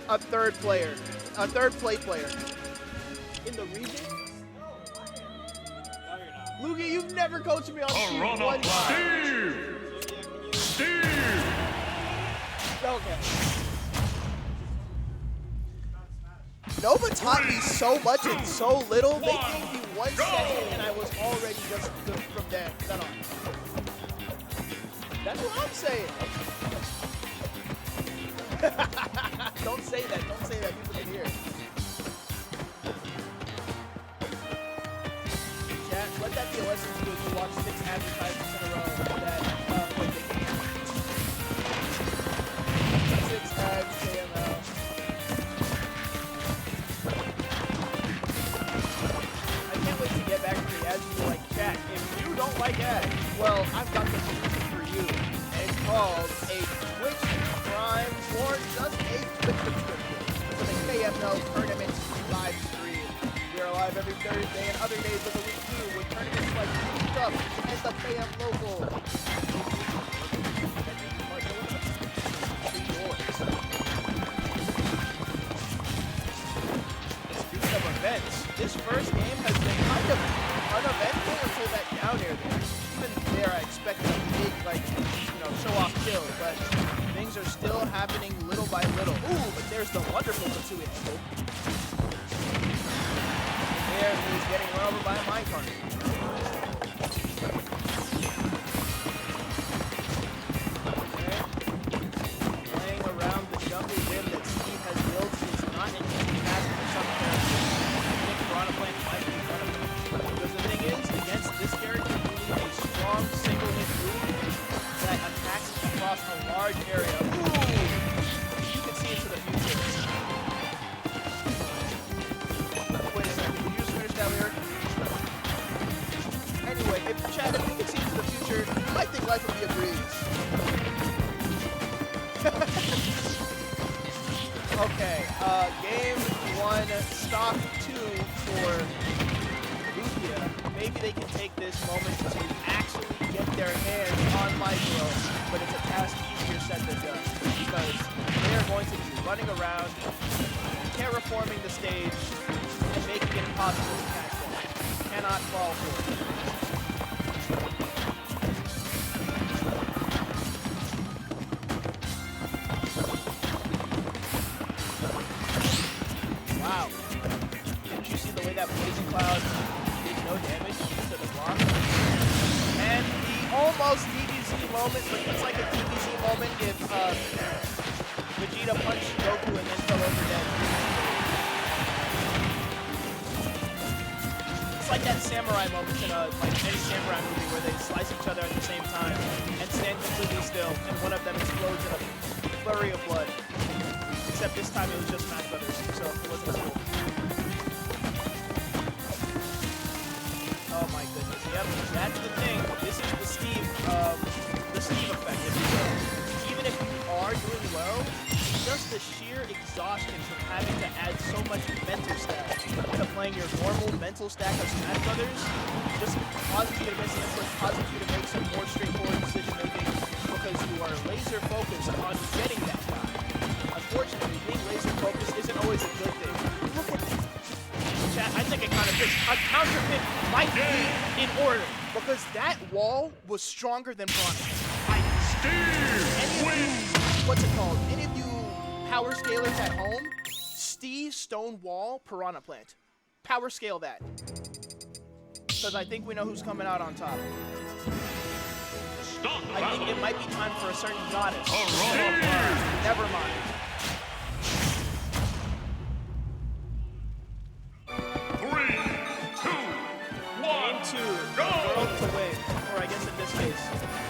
a third play player in the region. Lugia, you've never coached me on Steve one time. Steve! Okay. Nova taught me so much in so little. They gave me one session and I was already just good from there. Then on. That's what I'm saying. Don't say that. Don't say that. People can hear. Chat, let that be a lesson to you if you watch 6 advertisements in a row that play the game. 6 ads, KML. I can't wait to get back to the ads and be like, chat, if you don't like ads, well, I've got the solution for you. And it's called a Twitch Prime or just a Twitch subscription for the KML tournament live stream. We are live every Thursday and other days of the week too, with tournaments like Stuff and the KMLocal. Speaking of events, this first game has been kind of uneventful until that down air there. Even there, I expected a big, show-off kill, but things are still happening little by little. Ooh, but there's the wonderful Matsui angle. There, he's getting run over by a minecart. Okay. Playing around the jungle gym that Steve has built is not an easy task for some characters. I think Piranha playing might be one of them. Because the thing is, against this character, you need a strong single-hit move that attacks across a large area. Ooh! You can see into the future. Wait a second, did you just finish that lyric? Anyway, Chad, if you can see into the future, I think life would be a breeze. Okay, game 1, stock 2 for Lugia. Maybe they can take this moment to actually get their hands on Micro, but it's a task easier said than done because they are going to be running around, terraforming the stage, and making it impossible to catch them. Cannot fall for it. Wow. Didn't you see the way that blazing cloud did no damage to the block? And the almost DBZ moment, but it's like a DBZ moment if Vegeta punched Goku and then fell over dead. It's like that samurai moment in any samurai movie where they slice each other at the same time and stand completely still, and one of them explodes in a flurry of blood. Except this time it was just Smash Brothers, so it wasn't as cool. Oh my goodness, yep, that's the thing. This is the Steve effect, if you will. Even if you are doing well, just the sheer exhaustion from having to add so much mental stack to playing your normal mental stack of Smash Brothers just causes you to miss input, causes you to make some more straightforward decision making because you are laser focused on getting that guy. Unfortunately, being laser focused isn't always a good thing. Look at that. Chat, I think it kind of fits. A counter pick might be in order because that wall was stronger than Piranha. What's it called? Any of you power scalers at home? Steve, Stone Wall, Piranha Plant. Power scale that. Because I think we know who's coming out on top. I think it might be time for a certain goddess. Never mind. 3, 2, 1, Game 2, go! World to win. Or I guess in this case,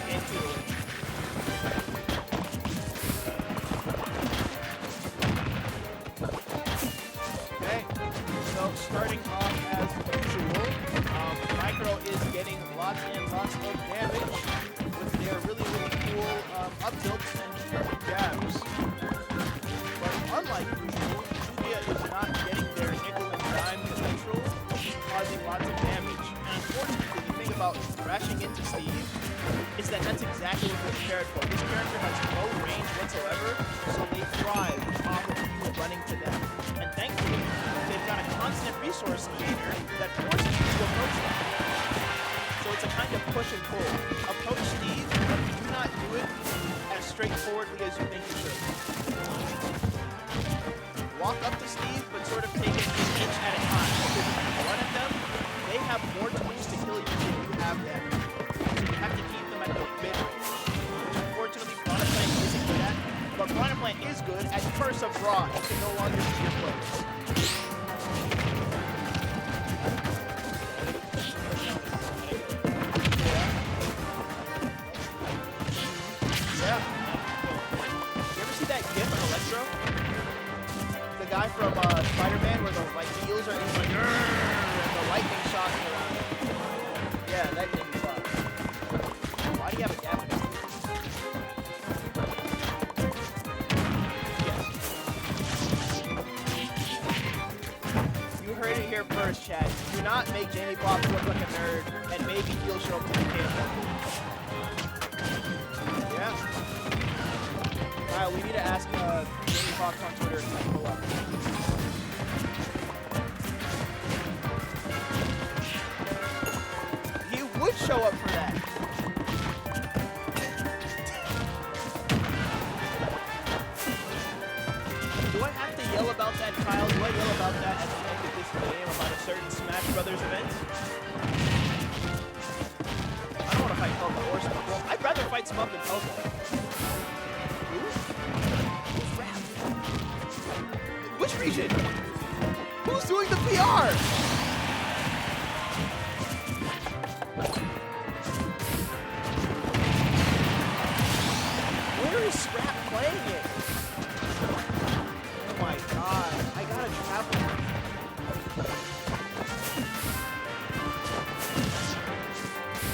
Game 2 to win. Okay, so starting off as usual, Micro is getting lots and lots of damage with their really, really cool up tilts and jabs. But unlike usual, Lugia is not getting their nickel and dime potential, causing lots of damage. And unfortunately, the thing about crashing into Steve is that that's exactly what they're prepared for. This character has no range whatsoever, so they thrive off of running to them. And thankfully, they've got a constant resource meter that forces you to approach them. So it's a kind of push and pull. Approach Steve, but do not do it as straightforwardly as you think you should. Walk up to Steve, but sort of take it an inch at a time. Because if you run at them, they have more tools to kill you than you have them. You have to keep them at the mid range, which unfortunately Piranha Plant isn't good at. But Piranha Plant is good at Curse of Raw. It can no longer be your place. Yeah. You ever see that GIF of Electro? The guy from Spider-Man where the heels are he's like, and the lightning shots around him. Yeah, that made me fun. Why do you have a gap in his teeth? Yes. You heard it here first, Chad. Do not make Jamie Foxx look like a nerd, and maybe he'll show up to the KMLocal. Yeah. Alright, we need to ask Jamie Foxx on Twitter if he can pull up. He would show up for that. Do I have to yell about that, Kyle? Do I yell about that at the end of this game about a certain Smash Brothers event? I don't want to fight Pelka or Smurf. Well, I'd rather fight Smurf than Pelka. Who's rap? Which region? Who's doing the PR? Where is Scrap playing it? Oh my god, I gotta travel.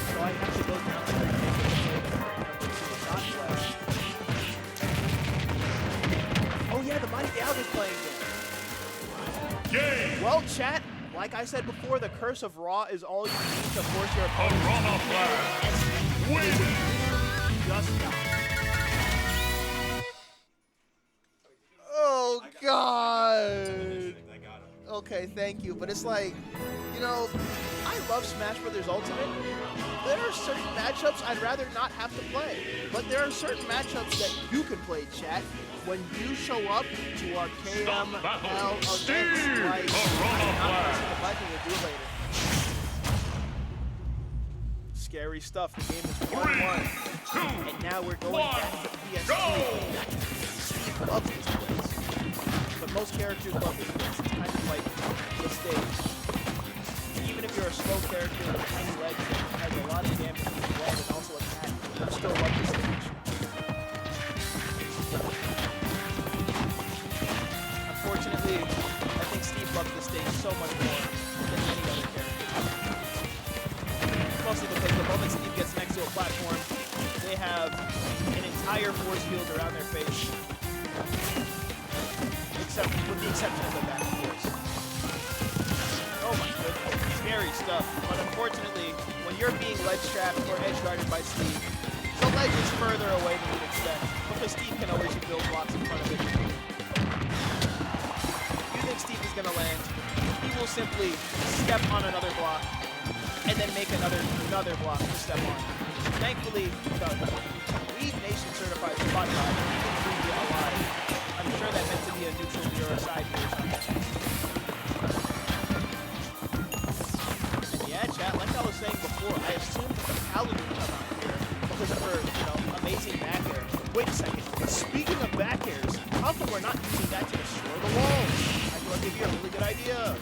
So I have to go down there and make it. Oh yeah, the Mighty Galaxy's playing it. Game. Well, chat, like I said before, the Curse of Raw is all you need to force your opponent Piranha Plant wins. just die. Oh god. Okay, thank you. But it's like, you know, I love Smash Brothers Ultimate. There are certain matchups I'd rather not have to play. But there are certain matchups that you can play, chat, when you show up to our KML events. Like, I'm not if I can do later. Scary stuff. The game is 1-1. And now we're going back to PS3. Steve loves this place. But most characters love this place. It's kind of like the stage. Even if you're a slow character with a tiny leg that has a lot of damage to his leg and also attack, you still love the stage. Unfortunately, I think Steve loves the stage so much more than any other character. Mostly because the moment Steve gets next to a platform, they have an entire force field around their face. With the exception of the back, of course. Oh my goodness, scary stuff. But unfortunately, when you're being ledge trapped or edge guarded by Steve, the ledge is further away than you'd expect, because Steve can always build blocks in front of it. You think Steve is gonna land, he will simply step on another block, and then make another block to step on. Thankfully, the League Nation certified spot guy can be alive. I'm sure that meant to be a neutral B or a side B or something. And yeah, chat, like I was saying before, I assumed that the Paladin would come out here because of her, you know, amazing back air. Wait a second. Speaking of back airs, how come we're not using that to destroy the walls? I feel like it'd be a really good idea.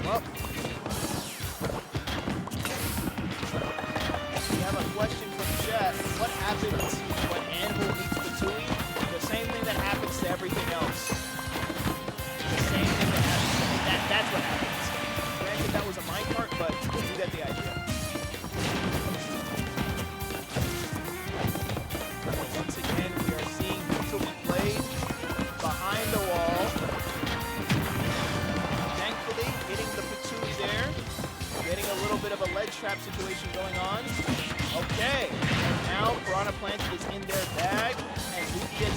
Well, we have a question from chat. What happens when Animal eats the Tui? The same thing that happens to everything else. The same thing that happens. That's what happens. Granted, that was a minecart, but you get the idea. Once again, we are seeing neutral be played behind the wall.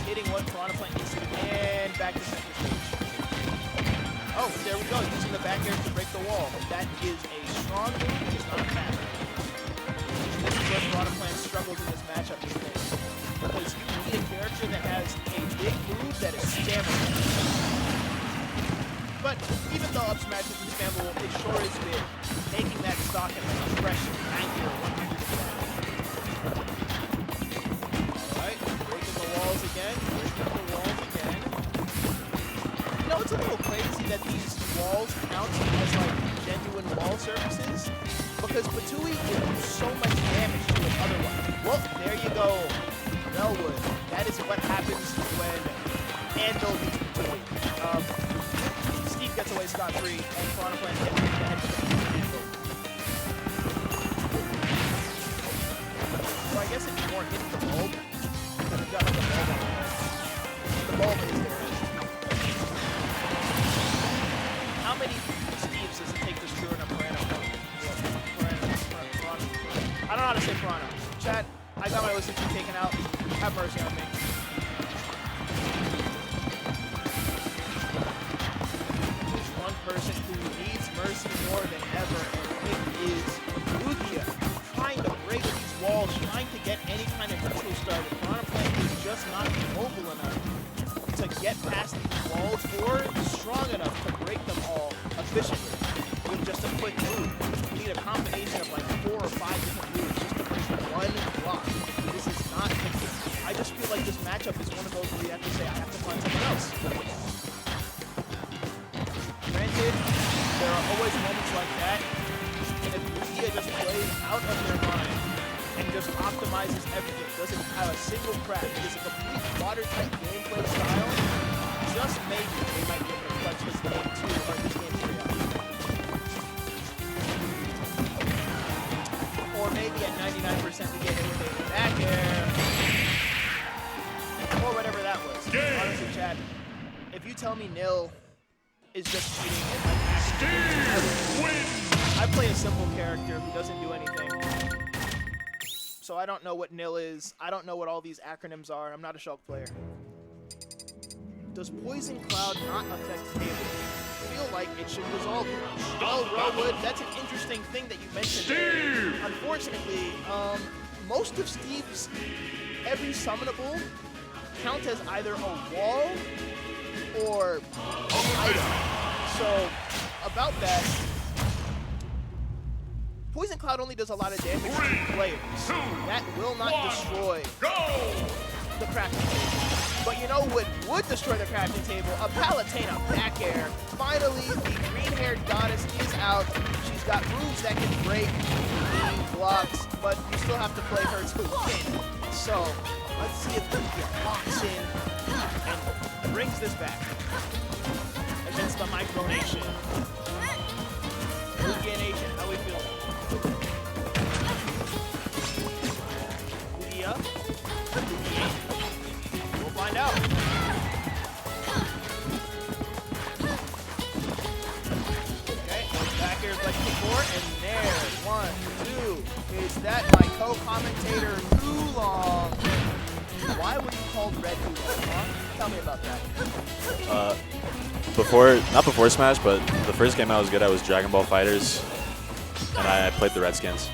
hitting what Piranha Plant needs to do, and back to center stage. Oh, there we go, using the back air to break the wall. That is a strong move, it's not a bad move. This is where Piranha Plant struggles in this matchup these days. Because you need a character that has a big move that is stamina. But even though up smash isn't spammable, it sure is big, making that stock at like a fresh 90 or 100%. Alright, breaking the walls again, breaking the walls again. You know, it's a little crazy that these walls count as like genuine wall surfaces, because Patui will do so much damage to it otherwise. Well, there you go, Melwood. That is what happens when Anvil beats Patui. Gets away scot-free, and Piranha Plant hits the head with the Anvil. So I guess it's more hitting the bulb, because we've got like a bulb on there. The bulb is there. How many Steves does it take to screw in a Piranha? I don't know how to say Piranha. Chat, I got my OCT taken out. Have mercy on me. Person who needs mercy more than ever, and it is Lugia, trying to break these walls, trying to get any kind of neutral start. The Piranha Plant is just not mobile enough to get past these walls or strong enough to break them all efficiently with just a quick move. You need a combination of like 4 or 5 different moves just to break one block. This is not consistent. I just feel like this matchup is one of those where you have to say, I have to find something else. Granted, there are always moments like that, and if Lugia just plays out of their mind and just optimizes everything, doesn't have a single crack, is a complete watertight gameplay style, just maybe they might be able to clutch this game 2 or this game 3 out. Or maybe at 99% we get it with a back air, or whatever that was. Honestly, Chad, if you tell me nil is just cheating, I play a simple character who doesn't do anything. So I don't know what nil is. I don't know what all these acronyms are. I'm not a Shulk player. Does Poison Cloud not affect table? I feel like it should resolve. Well, Rowood, that's an interesting thing that you mentioned. Steve! Unfortunately, most of Steve's every summonable count as either a wall or item. So, about that, Poison Cloud only does a lot of damage to players. That will not destroy the crafting table. But you know what would destroy the crafting table? A Palutena back air. Finally, the green-haired goddess is out. She's got moves that can break blocks, but you still have to play her to win. So, let's see if Lugia locks in and brings this back against the Micro Nation. Lugia Nation, how we feeling? Lugia? We'll find out. Okay, back airs like before, and there, 1, 2. Is that my co-commentator, Too Long? Why were you called Red Too Long, huh? Tell me about that. Not before Smash, but the first game I was good at was Dragon Ball Fighters, and I played the Redskins.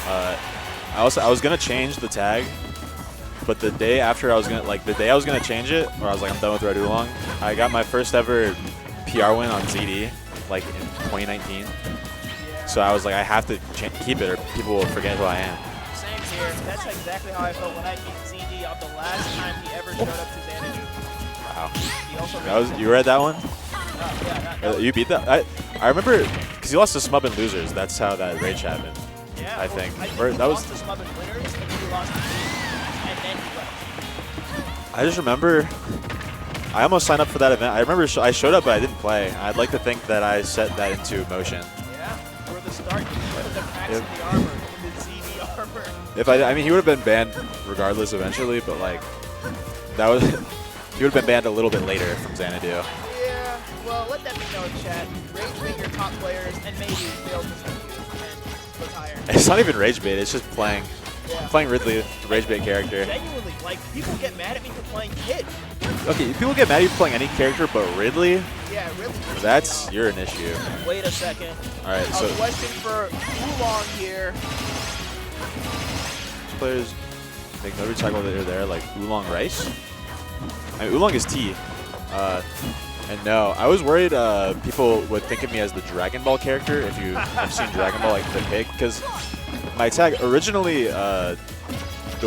I was gonna change the tag, but the day after I was gonna change it, or I was like, I'm done with Red Oolong, I got my first ever PR win on ZD, like in 2019. So I was like, I have to keep it, or people will forget who I am. Same here. That's exactly how I felt when I beat ZD off the last time he ever showed up to Xanadu. Wow. You read that one? Yeah. You beat that? I remember, because you lost to Smub and Losers. That's how that rage happened. Yeah, I think. He lost to Smub and Winners, and he lost to me, and then he left. I just remember, I almost signed up for that event. I remember I showed up, but I didn't play. I'd like to think that I set that into motion. Yeah, for the start, with the cracks in the armor, in the ZD armor. I mean, he would have been banned regardless eventually, but like, that was, he would have been banned a little bit later from Xanadu. Yeah, well, let that be known, chat. Rage bait your top players, and maybe they'll just hit you and retire. It's not even rage bait, it's just playing. Yeah. Playing Ridley, the rage bait character. Genuinely, like, people get mad at me for playing Kid. Okay, people get mad at you for playing any character, but Ridley, Yeah, really. that's you're an issue. Wait a second. All right, so A question for Oolong here. players make no recycle while they're there, like Oolong Rice. I mean, Oolong is tea. And no, I was worried people would think of me as the Dragon Ball character if you have seen Dragon Ball, like the pig, because my tag originally, the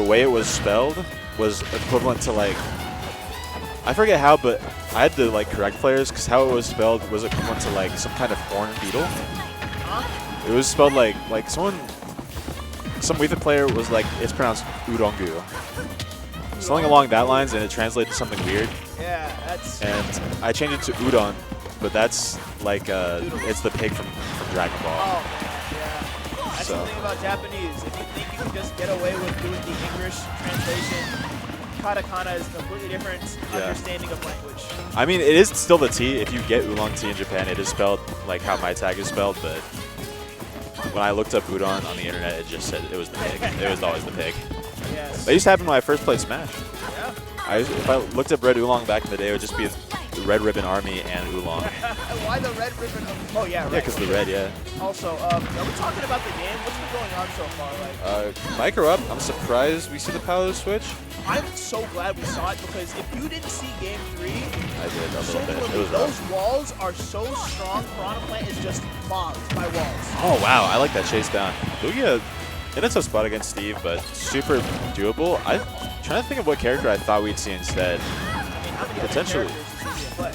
way it was spelled was equivalent to like, I forget how, but I had to like correct players because how it was spelled was equivalent to like some kind of horn beetle. It was spelled like some Wii Fit player was like, it's pronounced Udongu. Something along that lines, and it translated to something weird. Yeah, that's... And I changed it to Udon, but that's like, it's the pig from Dragon Ball. Oh, yeah. That's the thing about Japanese. If you think you can just get away with doing the English translation, katakana is a completely different understanding of language. I mean, it is still the T. If you get Oolong Tea in Japan, it is spelled like how my tag is spelled, but when I looked up Udon on the internet, it just said it was the pig. It was always the pig. Yes. That used to happen when I first played Smash. Yeah. If I looked up Red Oolong back in the day, it would just be the Red Ribbon Army and Oolong. Why the red ribbon? Oh, yeah, right. Yeah, because the red, yeah. Also, are we talking about the game? What's been going on so far? Like, Micro up. I'm surprised we see the Palu switch. I'm so glad we saw it because if you didn't see Game 3, I did a little bit. It was those rough. walls are so strong. Piranha Plant is just mobbed by walls. Oh, wow. I like that chase down. Lugia in a tough spot against Steve, but super doable. I'm trying to think of what character I thought we'd see instead. I mean, how many Potentially. other characters is easy to play?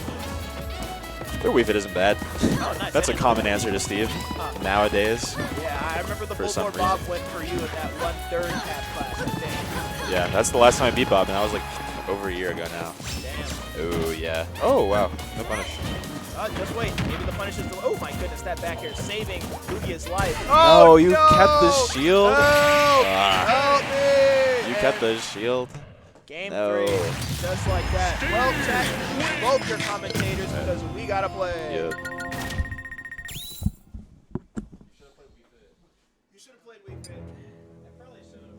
Their Wii Fit isn't bad. Oh, nice. That's a common answer to Steve nowadays. Yeah, I remember the For some Bulldog Bob went for you in that 1/3 cap class, I think. Yeah, that's the last time I beat Bob, and that was like over a year ago now. Damn. Oh, yeah. Oh, wow. No punish. Just wait. Maybe the punish is still. Oh my goodness, that back air saving Lugia's life. Oh, you kept the shield? No! Ah. Help me! You kept the shield? Game No. 3, just like that. Well, chat, both your commentators because we gotta play. Yep. You should have played Wii Fit. I probably should have.